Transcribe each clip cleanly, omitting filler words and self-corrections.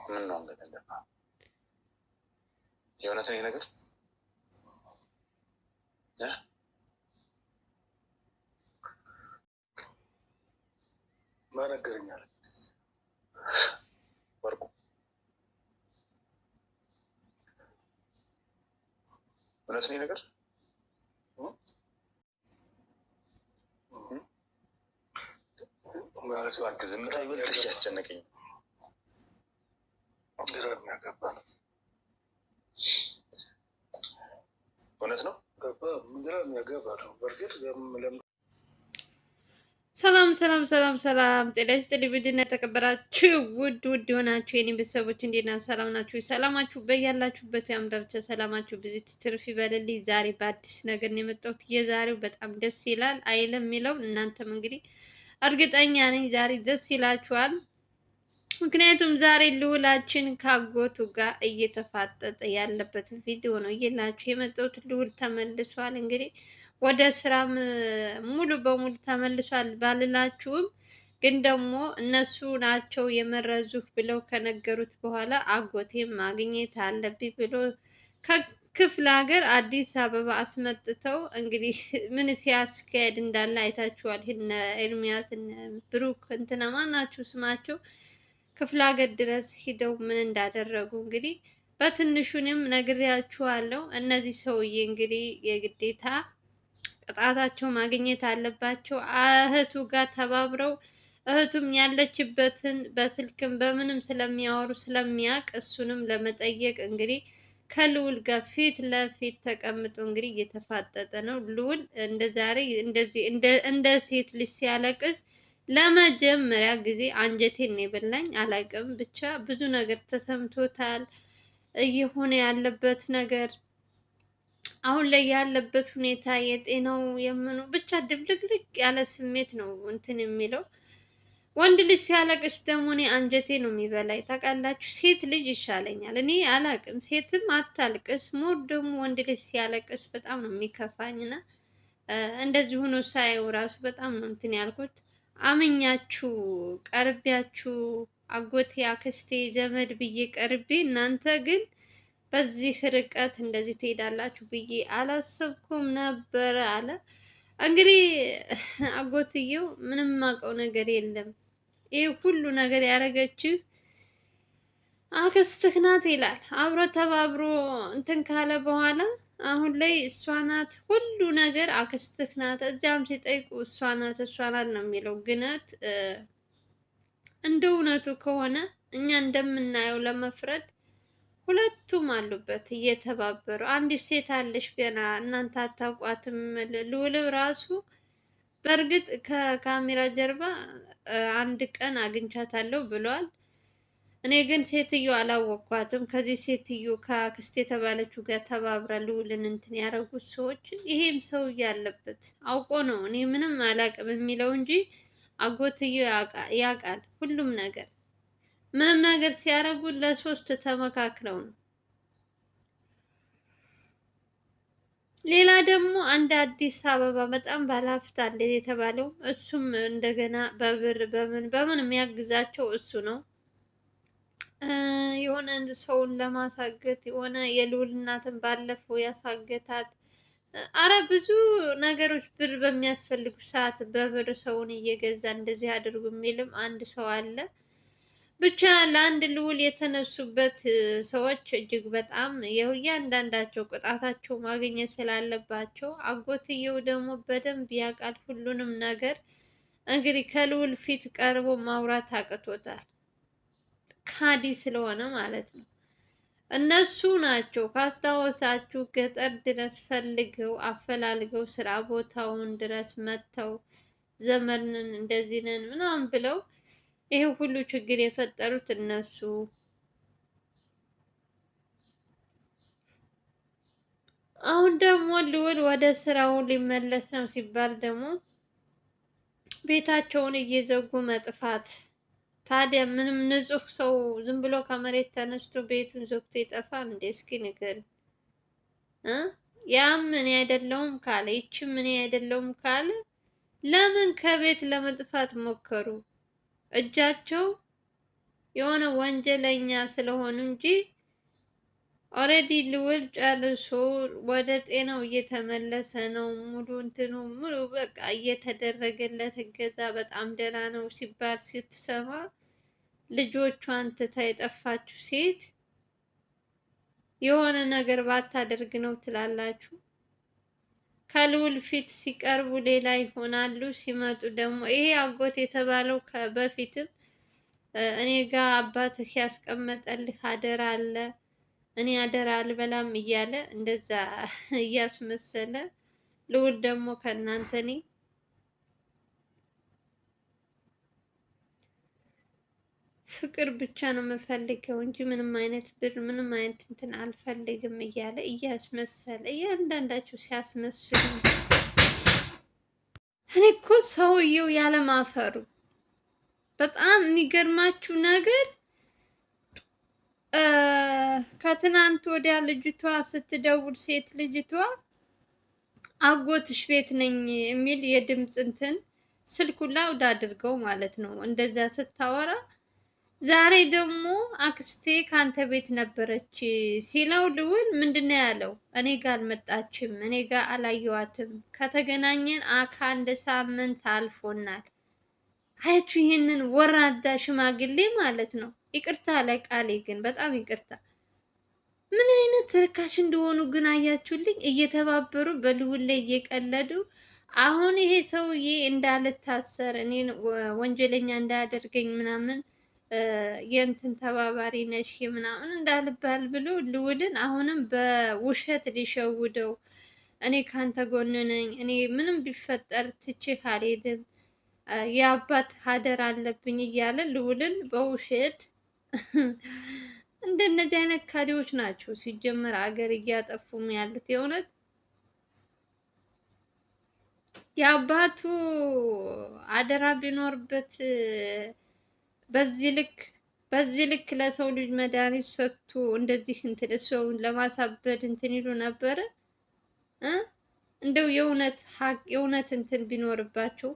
ምን ነው አንገት እንደፋ የእውነት ነው ነገር ማን ነገረኛል? ወርቁ እውነት ነው ነገር ማለት እባክህ ዝምታ ይበልጥሽ ያስጨነቀኝ ግራ የሚያጋባ ነው። እውነት ነው ግራ የሚያጋባ ነው። በእርግጥ ሰላም ሰላም ሰላም ሰላም፣ ጤና ይስጥልኝ ውድና የተከበራችሁ ውድ የሆናችሁ የኔ ቤተሰቦች እንዴት ናችሁ? ሰላም ናችሁ? ሰላማችሁ በያላችሁበት ያም ዳርቻ ሰላማችሁ ብዙ ትርፍ ይበልልኝ። ዛሬ በአዲስ ነገር ነው የመጣሁት። የዛሬው በጣም ደስ ይላል አይልም የሚለው እናንተም እንግዲህ እርግጠኛ ነኝ ዛሬ ደስ ይላችኋል። ምክንያቱም ዛሬ ልዑላችን ካጎቱ ጋር እየተፋጠጠ ያለበት ቪዲዮ ነው እየላችሁ የመጣሁት። ልዑል ተመልሷል እንግዲህ ወደ ስራም ሙሉ በሙሉ ተመልሷል ባልላችሁም፣ ግን ደግሞ እነሱ ናቸው የመረዙህ ብለው ከነገሩት በኋላ አጎቴም ማግኘት አለብኝ ብሎ ከክፍለ ሀገር አዲስ አበባ አስመጥተው እንግዲህ ምን ሲያስካሄድ እንዳለ አይታችኋል። እነ ኤርሚያስ እነ ብሩክ እንትና ማናችሁ ስማቸው ክፍለ ሀገር ድረስ ሂደው ምን እንዳደረጉ እንግዲህ በትንሹንም ነግሬያችኋለሁ። እነዚህ ሰውዬ እንግዲህ የግዴታ ቅጣታቸው ማግኘት አለባቸው። እህቱ ጋር ተባብረው እህቱም ያለችበትን በስልክም በምንም ስለሚያወሩ ስለሚያውቅ እሱንም ለመጠየቅ እንግዲህ ከልዑል ጋር ፊት ለፊት ተቀምጦ እንግዲህ እየተፋጠጠ ነው። ልዑል እንደ ዛሬ እንደዚህ እንደ ሴት ልጅ ሲያለቅስ ለመጀመሪያ ጊዜ አንጀቴን ነው የበላኝ። አላውቅም ብቻ ብዙ ነገር ተሰምቶታል። እየሆነ ያለበት ነገር አሁን ላይ ያለበት ሁኔታ የጤናው የምኑ ብቻ ድብልቅልቅ ያለ ስሜት ነው እንትን የሚለው። ወንድ ልጅ ሲያለቅስ ደግሞ እኔ አንጀቴ ነው የሚበላኝ ታውቃላችሁ። ሴት ልጅ ይሻለኛል እኔ አላቅም። ሴትም አታልቅስ፣ ሞር ደግሞ ወንድ ልጅ ሲያለቅስ በጣም ነው የሚከፋኝና እንደዚህ ሆኖ ሳየው ራሱ በጣም ነው እንትን ያልኩት። አመኛችሁ ቀርቢያችሁ አጎቴ አክስቴ ዘመድ ብዬ ቀርቤ እናንተ ግን በዚህ ርቀት እንደዚህ ትሄዳላችሁ ብዬ አላሰብኩም ነበረ አለ። እንግዲህ አጎትየው ምንም የማውቀው ነገር የለም ይህ ሁሉ ነገር ያደረገችህ አክስትህ ናት ይላል። አብሮ ተባብሮ እንትን ካለ በኋላ አሁን ላይ እሷ ናት ሁሉ ነገር አክስትህ ናት። እዚያም ሲጠይቁ እሷ ናት ነው የሚለው። ግነት እንደ እውነቱ ከሆነ እኛ እንደምናየው ለመፍረድ ሁለቱም አሉበት እየተባበሩ። አንዲት ሴት አለሽ ገና እናንተ አታውቋትም። ልዑል ራሱ በእርግጥ ከካሜራ ጀርባ አንድ ቀን አግኝቻታለሁ ብሏል። እኔ ግን ሴትዮ አላወቅኳትም። ከዚህ ሴትዮ ከአክስት የተባለችው ጋር ተባብራ ልዑልን እንትን ያደረጉት ሰዎች ይሄም ሰውዬ ያለበት አውቆ ነው እኔ ምንም አላውቅም የሚለው እንጂ አጎትዮ ያውቃል ሁሉም ነገር። ምንም ነገር ሲያደርጉ ለሶስት ተመካክረው ነው። ሌላ ደግሞ አንድ አዲስ አበባ በጣም ባለሀብት አለ የተባለው እሱም እንደገና በብር በምን የሚያግዛቸው እሱ ነው። የሆነ ሰውን ለማሳገት የሆነ የልዑል እናትን ባለፈው ያሳገታት። አረ ብዙ ነገሮች ብር በሚያስፈልጉ ሰዓት በብር ሰውን እየገዛ እንደዚህ አድርጉ የሚልም አንድ ሰው አለ። ብቻ ለአንድ ልዑል የተነሱበት ሰዎች እጅግ በጣም እያንዳንዳቸው ቅጣታቸው ማግኘት ስላለባቸው፣ አጎትየው ደግሞ በደንብ ያውቃል ሁሉንም ነገር። እንግዲህ ከልዑል ፊት ቀርቦ ማውራት አቅቶታል፣ ካዲ ስለሆነ ማለት ነው። እነሱ ናቸው ካስታወሳችሁ ገጠር ድረስ ፈልገው አፈላልገው ስራ ቦታውን ድረስ መጥተው ዘመንን እንደዚህ ነን ምናምን ብለው ይሄ ሁሉ ችግር የፈጠሩት እነሱ። አሁን ደግሞ ልዑል ወደ ስራው ሊመለስ ነው ሲባል ደግሞ ቤታቸውን እየዘጉ መጥፋት። ታዲያ ምንም ንጹህ ሰው ዝም ብሎ ከመሬት ተነስቶ ቤቱን ዘግቶ ይጠፋል እንዴ? እስኪ ንገር። ያም እኔ አይደለሁም ካለ ይችም እኔ አይደለሁም ካለ ለምን ከቤት ለመጥፋት ሞከሩ? እጃቸው የሆነ ወንጀለኛ ስለሆኑ እንጂ ኦልሬዲ ልዑል ጨርሶ ወደ ጤናው እየተመለሰ ነው። ሙሉ እንትኑ ሙሉ በቃ እየተደረገለት እገዛ በጣም ደህና ነው ሲባል ስትሰማ ልጆቿን ትታ የጠፋችው ሴት የሆነ ነገር ባታደርግ ነው ትላላችሁ? ከልዑል ፊት ሲቀርቡ ሌላ ይሆናሉ፣ ሲመጡ ደግሞ ይሄ አጎት የተባለው በፊትም እኔ ጋር አባትህ ያስቀመጠልህ አደራ አለ እኔ አደራ አልበላም እያለ እንደዛ እያስመሰለ ልዑል ደግሞ ከእናንተ እኔ ፍቅር ብቻ ነው የምፈልገው እንጂ ምንም አይነት ብር ምንም አይነት እንትን አልፈልግም እያለ እያስመሰለ እያንዳንዳቸው ሲያስመስሉ እኔ እኮ ሰውየው ያለማፈሩ በጣም የሚገርማችሁ ነገር ከትናንት ወዲያ ልጅቷ ስትደውል ሴት ልጅቷ አጎትሽ ቤት ነኝ የሚል የድምፅ እንትን ስልኩ ላውድ አድርገው ማለት ነው እንደዛ ስታወራ፣ ዛሬ ደግሞ አክስቴ ካንተ ቤት ነበረች ሲለው ልዑል ምንድን ነው ያለው? እኔ ጋር አልመጣችም፣ እኔ ጋር አላየዋትም፣ ከተገናኘን ከአንድ ሳምንት አልፎናል። አያችሁ ይሄንን ወራዳ ሽማግሌ ማለት ነው። ይቅርታ ለቃሌ ግን በጣም ይቅርታ። ምን አይነት ርካሽ እንደሆኑ ግን አያችሁልኝ? እየተባበሩ በልዑል ላይ እየቀለዱ አሁን ይሄ ሰውዬ እንዳልታሰር እኔን ወንጀለኛ እንዳያደርገኝ ምናምን የእንትን ተባባሪ ነሽ ምናምን እንዳልባል ብሎ ልዑልን አሁንም በውሸት ሊሸውደው እኔ ካንተ ጎን ነኝ፣ እኔ ምንም ቢፈጠር ትቼህ አልሄድም፣ የአባት ሀደር አለብኝ እያለ ልዑልን በውሸት እንደነዚህ አይነት ካዲዎች ናቸው ሲጀመር አገር እያጠፉም ያሉት። የእውነት የአባቱ አደራ ቢኖርበት በዚህ ልክ ለሰው ልጅ መድኃኒት ሰጥቶ እንደዚህ እንትን ሰውን ለማሳበድ እንትን ይሉ ነበረ። እንደው የእውነት ሀቅ የእውነት እንትን ቢኖርባቸው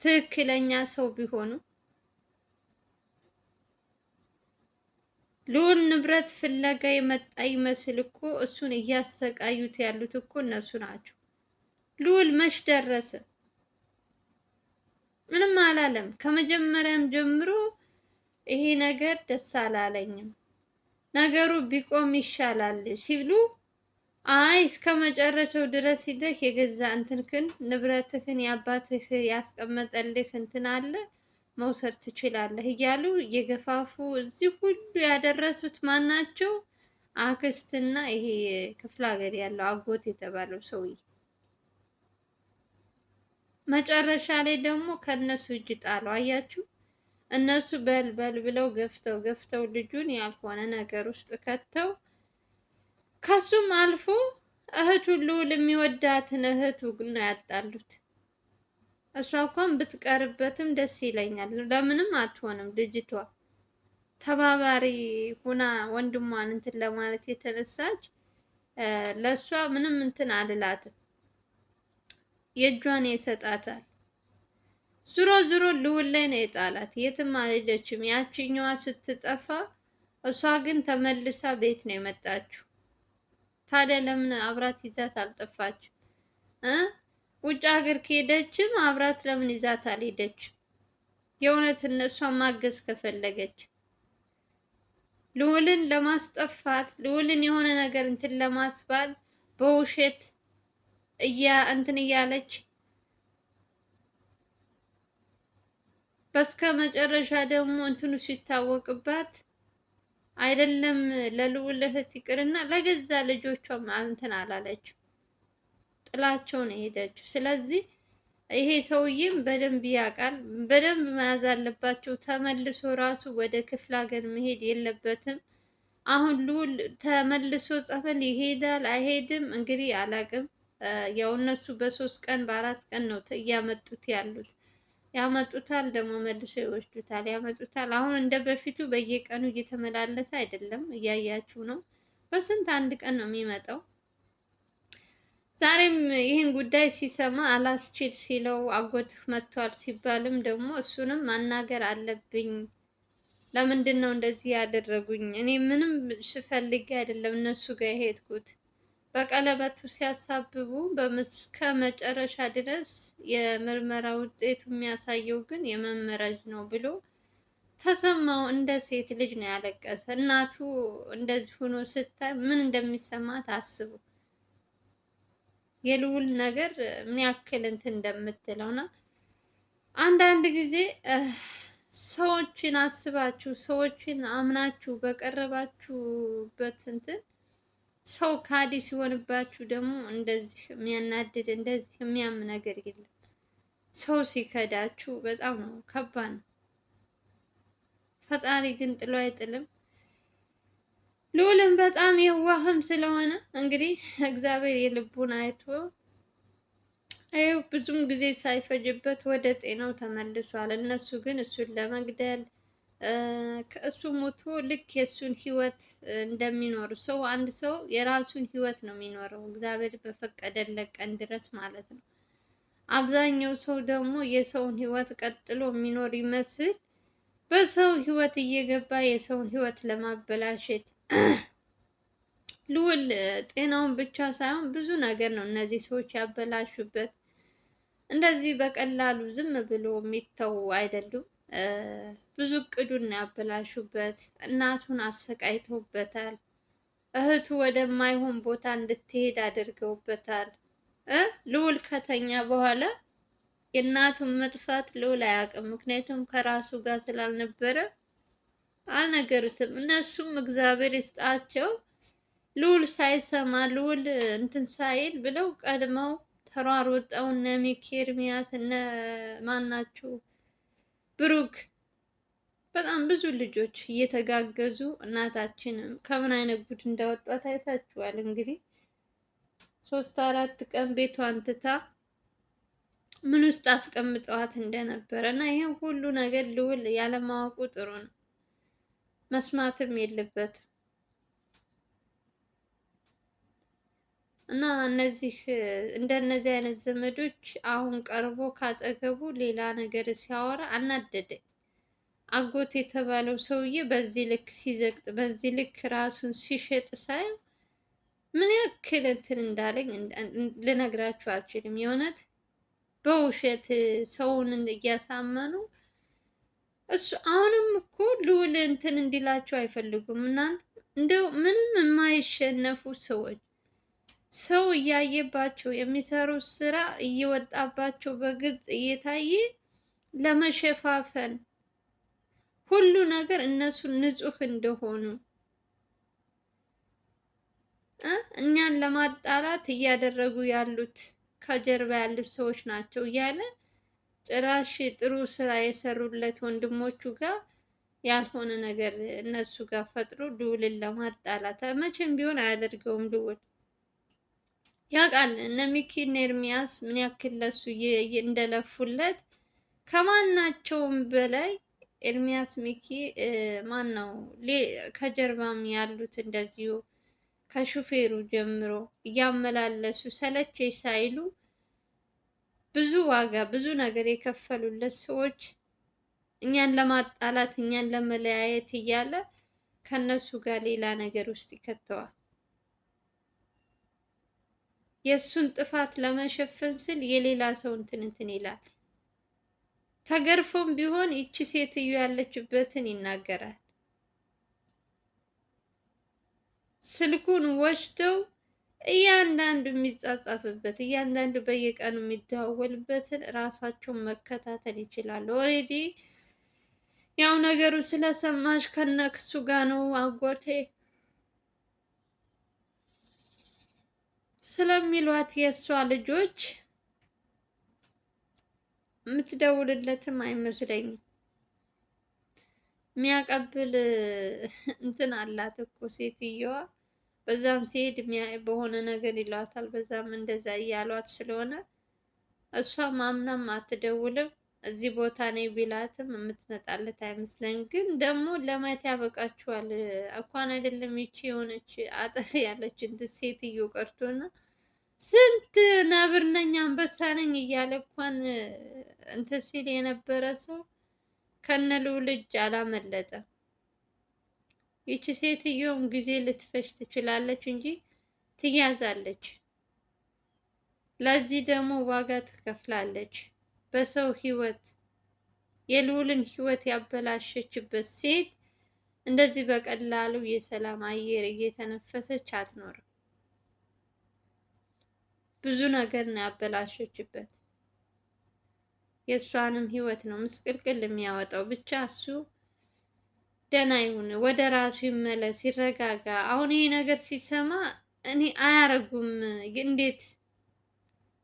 ትክክለኛ ሰው ቢሆኑ ልዑል ንብረት ፍለጋ የመጣ ይመስል እኮ እሱን እያሰቃዩት ያሉት እኮ እነሱ ናቸው። ልዑል መች ደረሰ? ምንም አላለም። ከመጀመሪያም ጀምሮ ይሄ ነገር ደስ አላለኝም፣ ነገሩ ቢቆም ይሻላል ሲሉ አይ እስከ መጨረሻው ድረስ ሂደህ የገዛ እንትንክን ንብረትህን የአባትህ ያስቀመጠልህ እንትን አለ መውሰድ ትችላለህ እያሉ እየገፋፉ እዚህ ሁሉ ያደረሱት ማናቸው? አክስትና ይሄ ክፍለ ሀገር ያለው አጎት የተባለው ሰውዬ። መጨረሻ ላይ ደግሞ ከነሱ እጅ ጣለው። አያችሁ? እነሱ በልበል ብለው ገፍተው ልጁን ያልሆነ ነገር ውስጥ ከተው ከሱም አልፎ እህቱን ልዑል የሚወዳትን እህቱ ነው ያጣሉት። እሷ እንኳን ብትቀርበትም ደስ ይለኛል። ለምንም አትሆንም ልጅቷ ተባባሪ ሁና ወንድሟን እንትን ለማለት የተነሳች ለእሷ ምንም እንትን አልላትም፣ የእጇን ይሰጣታል። ዙሮ ልዑል ላይ ነው የጣላት። የትም አልሄደችም። ያችኛዋ ስትጠፋ እሷ ግን ተመልሳ ቤት ነው የመጣችው። ታዲያ ለምን አብራት ይዛት አልጠፋች? ውጭ ሀገር ከሄደችም አብራት ለምን ይዛት አልሄደች? የእውነት እነሷን ማገዝ ከፈለገች ልዑልን ለማስጠፋት ልዑልን የሆነ ነገር እንትን ለማስባል በውሸት እንትን እያለች በስከ መጨረሻ ደግሞ እንትኑ ሲታወቅባት አይደለም ለልዑል እህት ይቅርና ለገዛ ልጆቿም እንትን አላለችው፣ ጥላቸው ነው የሄደችው። ስለዚህ ይሄ ሰውዬም በደንብ ያውቃል። በደንብ መያዝ አለባቸው። ተመልሶ ራሱ ወደ ክፍለ ሀገር መሄድ የለበትም። አሁን ልዑል ተመልሶ ጸበል ይሄዳል አይሄድም እንግዲህ አላቅም። ያው እነሱ በ3 ቀን በ4 ቀን ነው እያመጡት ያሉት። ያመጡታል ደግሞ መልሶ ይወስዱታል፣ ያመጡታል። አሁን እንደ በፊቱ በየቀኑ እየተመላለሰ አይደለም፣ እያያችሁ ነው። በስንት አንድ ቀን ነው የሚመጣው። ዛሬም ይህን ጉዳይ ሲሰማ አላስችል ሲለው አጎትህ መጥቷል ሲባልም ደግሞ እሱንም ማናገር አለብኝ ለምንድን ነው እንደዚህ ያደረጉኝ? እኔ ምንም ስፈልግ አይደለም እነሱ ጋር የሄድኩት። በቀለበቱ ሲያሳብቡ እስከ መጨረሻ ድረስ የምርመራ ውጤቱ የሚያሳየው ግን የመመረዝ ነው ብሎ ተሰማው። እንደ ሴት ልጅ ነው ያለቀሰ። እናቱ እንደዚህ ሆኖ ስታይ ምን እንደሚሰማት አስቡ። የልዑል ነገር ምን ያክል እንትን እንደምትለው እና አንዳንድ ጊዜ ሰዎችን አስባችሁ ሰዎችን አምናችሁ በቀረባችሁበት እንትን ሰው ካዲ ሲሆንባችሁ ደግሞ እንደዚህ የሚያናድድ እንደዚህ የሚያም ነገር የለም። ሰው ሲከዳችሁ በጣም ነው ከባድ ነው። ፈጣሪ ግን ጥሎ አይጥልም። ልዑልም በጣም የዋህም ስለሆነ እንግዲህ እግዚአብሔር የልቡን አይቶ ይኸው ብዙም ጊዜ ሳይፈጅበት ወደ ጤናው ተመልሷል። እነሱ ግን እሱን ለመግደል ከእሱ ሞቶ ልክ የእሱን ህይወት እንደሚኖሩ ሰው አንድ ሰው የራሱን ህይወት ነው የሚኖረው እግዚአብሔር በፈቀደለት ቀን ድረስ ማለት ነው። አብዛኛው ሰው ደግሞ የሰውን ህይወት ቀጥሎ የሚኖር ይመስል በሰው ህይወት እየገባ የሰውን ህይወት ለማበላሸት ልዑል ጤናውን ብቻ ሳይሆን ብዙ ነገር ነው እነዚህ ሰዎች ያበላሹበት። እንደዚህ በቀላሉ ዝም ብሎ የሚተው አይደሉም። ብዙ እቅዱን ያበላሹበት። እናቱን አሰቃይተውበታል። እህቱ ወደማይሆን ቦታ እንድትሄድ አድርገውበታል። ልዑል ከተኛ በኋላ የእናቱን መጥፋት ልዑል አያውቅም። ምክንያቱም ከራሱ ጋር ስላልነበረ አልነገሩትም። እነሱም እግዚአብሔር ይስጣቸው ልዑል ሳይሰማ ልዑል እንትን ሳይል ብለው ቀድመው ተሯሩጠው እነ ሚኪ ኤርሚያስ እነ ማናቸው ብሩክ በጣም ብዙ ልጆች እየተጋገዙ እናታችንም ከምን አይነት ጉድ እንዳወጣት አይታችኋል። እንግዲህ 3-4 ቀን ቤቷን ትታ ምን ውስጥ አስቀምጠዋት እንደነበረ እና ይሄን ሁሉ ነገር ልዑል ያለማወቁ ጥሩ ነው። መስማትም የለበትም። እና እነዚህ እንደነዚህ አይነት ዘመዶች አሁን ቀርቦ ካጠገቡ ሌላ ነገር ሲያወራ አናደደኝ። አጎት የተባለው ሰውዬ በዚህ ልክ ሲዘቅጥ በዚህ ልክ ራሱን ሲሸጥ ሳይ ምን ያክል እንትን እንዳለኝ ልነግራችሁ አልችልም። የእውነት በውሸት ሰውን እያሳመኑ እሱ አሁንም እኮ ልዑል እንትን እንዲላቸው አይፈልጉም። እናንተ እንደው ምንም የማይሸነፉ ሰዎች ሰው እያየባቸው የሚሰሩት ስራ እየወጣባቸው በግልጽ እየታየ ለመሸፋፈን ሁሉ ነገር እነሱ ንጹህ እንደሆኑ እኛን ለማጣላት እያደረጉ ያሉት ከጀርባ ያሉት ሰዎች ናቸው እያለ ጭራሽ ጥሩ ስራ የሰሩለት ወንድሞቹ ጋር ያልሆነ ነገር እነሱ ጋር ፈጥሮ ልዑልን ለማጣላት መቼም ቢሆን አያደርገውም። ልዑል ያውቃል እነ ሚኪ እና ኤርሚያስ ምን ያክል ለሱ እንደለፉለት። ከማናቸውም በላይ ኤርሚያስ ሚኪ ማን ነው ከጀርባም ያሉት እንደዚሁ ከሹፌሩ ጀምሮ እያመላለሱ ሰለቸኝ ሳይሉ ብዙ ዋጋ ብዙ ነገር የከፈሉለት ሰዎች እኛን ለማጣላት እኛን ለመለያየት እያለ ከነሱ ጋር ሌላ ነገር ውስጥ ይከተዋል። የእሱን ጥፋት ለመሸፈን ስል የሌላ ሰው እንትን ይላል። ተገርፎም ቢሆን ይቺ ሴትዮ ያለችበትን ይናገራል። ስልኩን ወስደው እያንዳንዱ የሚጻጻፍበት እያንዳንዱ በየቀኑ የሚደዋወልበትን ራሳቸውን መከታተል ይችላሉ። ኦልሬዲ ያው ነገሩ ስለሰማሽ ከነክሱ ጋር ነው አጎቴ ስለሚሏት የእሷ ልጆች የምትደውልለትም አይመስለኝም። የሚያቀብል እንትን አላት እኮ ሴትየዋ። በዛም ሲሄድ በሆነ ነገር ይሏታል፣ በዛም እንደዛ እያሏት ስለሆነ እሷ ማምናም አትደውልም። እዚህ ቦታ ነኝ ቢላትም የምትመጣለት አይመስለኝም። ግን ደግሞ ለማየት ያበቃችኋል። እንኳን አይደለም ይቺ የሆነች አጠር ያለች እንትን ሴትዮ ቀርቶና ስንት ነብር ነኝ አንበሳ ነኝ እያለ እንኳን እንትን ሲል የነበረ ሰው ከነ ልዑል እጅ አላመለጠም። ይቺ ሴትዮም ጊዜ ልትፈጅ ትችላለች እንጂ ትያዛለች። ለዚህ ደግሞ ዋጋ ትከፍላለች። በሰው ህይወት የልዑልን ህይወት ያበላሸችበት ሴት እንደዚህ በቀላሉ የሰላም አየር እየተነፈሰች አትኖርም። ብዙ ነገር ነው ያበላሸችበት። የእሷንም ህይወት ነው ምስቅልቅል የሚያወጣው። ብቻ እሱ ደህና ይሁን፣ ወደ ራሱ ይመለስ፣ ይረጋጋ። አሁን ይሄ ነገር ሲሰማ እኔ አያረጉም።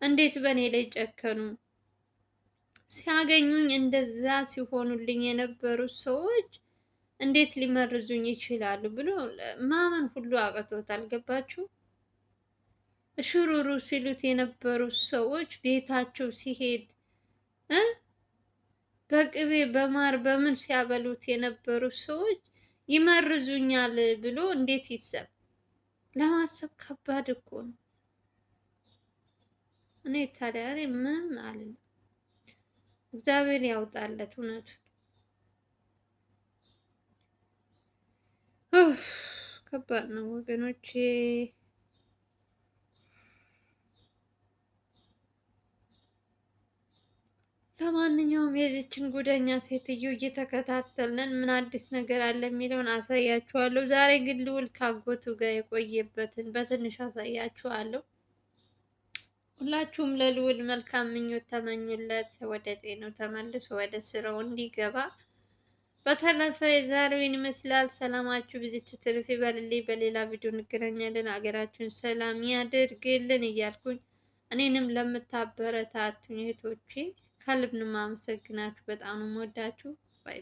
እንዴት በእኔ ላይ ጨከኑ? ሲያገኙኝ እንደዛ ሲሆኑልኝ የነበሩት ሰዎች እንዴት ሊመርዙኝ ይችላሉ ብሎ ማመን ሁሉ አቅቶታል። ገባችሁ? እሽሩሩ ሲሉት የነበሩት ሰዎች ቤታቸው ሲሄድ በቅቤ በማር በምን ሲያበሉት የነበሩት ሰዎች ይመርዙኛል ብሎ እንዴት ይሰብ? ለማሰብ ከባድ እኮ ነው። እኔ ታዲያ ምንም አልልም። እግዚአብሔር ያውጣለት እውነቱ። ከባድ ነው ወገኖቼ። ለማንኛውም የዚችን ጉደኛ ሴትዮ እየተከታተልን ምን አዲስ ነገር አለ የሚለውን አሳያችኋለሁ። ዛሬ ግን ልዑል ካጎቱ ጋር የቆየበትን በትንሽ አሳያችኋለሁ። ሁላችሁም ለልዑል መልካም ምኞት ተመኙለት፣ ወደ ጤናው ተመልሶ ወደ ስራው እንዲገባ። በተረፈ የዛሬውን ይመስላል። ሰላማችሁ ብዙ ትርፍ ይበልልኝ። በሌላ ቪዲዮ እንገናኛለን። ሀገራችሁን ሰላም ያድርግልን እያልኩኝ እኔንም ለምታበረታቱኝ እህቶቼ ከልብ ነው የማመሰግናችሁ። በጣም ነው የምወዳችሁ። ባይ